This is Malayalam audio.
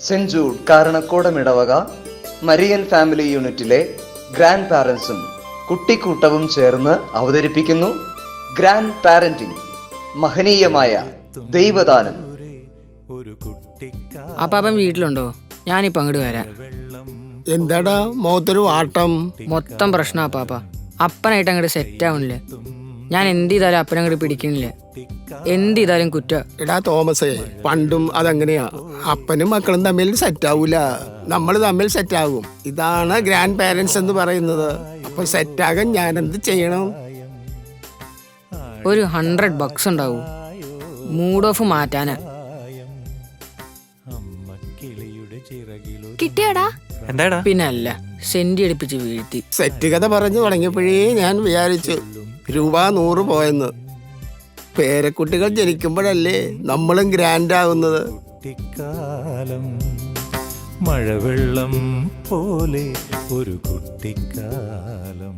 സെന്റ് ജൂഡ് കാരണക്കോടമിടവക മരിയൻ ഫാമിലി യൂണിറ്റിലെ ഗ്രാൻഡ് പാരൻസും കുട്ടിക്കൂട്ടവും ചേർന്ന് അവതരിപ്പിക്കുന്നു ഗ്രാൻഡ് പാരന്റിംഗ്, മഹനീയമായ ദൈവദാനം. അപ്പാപ്പൻ വീട്ടിലുണ്ടോ? ഞാനിപ്പോ അങ്ങോട്ട് വരാം. എന്താടാ മുഖത്തൊരു ആട്ടം? മൊത്തം പ്രശ്നം അപ്പാപ്പ. അപ്പനായിട്ട് അങ്ങോട്ട് സെറ്റ് ആവണില്ല. ഞാൻ എന്ത് ചെയ്താലും അപ്പനങ്ങോട്ട് പിടിക്കണില്ല. എന്ത് ചെയ്താലും കുറ്റ. എടാ തോമസേ, പണ്ടും അതങ്ങനെയാ. അപ്പനും മക്കളും തമ്മിൽ സെറ്റ് ആവൂല, നമ്മൾ തമ്മിൽ സെറ്റ് ആകും. ഇതാണ് ഗ്രാൻഡ് പാരന്റ്സ് എന്ന് പറയുന്നത്. അപ്പൊ സെറ്റാകാൻ ഞാൻ എന്ത് ചെയ്യണം? ഒരു $100 ഉണ്ടാവും. മൂഡ് ഓഫ് മാറ്റാനാ. കിട്ടിയാടാ? എന്താടാ? പിന്നല്ല, സെന്റി എടുപ്പിച്ച് വീഴ്ത്തി. സെറ്റ് കഥ പറഞ്ഞു തുടങ്ങിയപ്പോഴേ ഞാൻ വിചാരിച്ചു രൂപ 100 പോയെന്ന്. പേരക്കുട്ടികൾ ജനിക്കുമ്പോഴല്ലേ നമ്മളും ഗ്രാൻഡ് ആകുന്നത്. കുട്ടിക്കാലം മഴവെള്ളം പോലെ ഒരു കുട്ടിക്കാലം.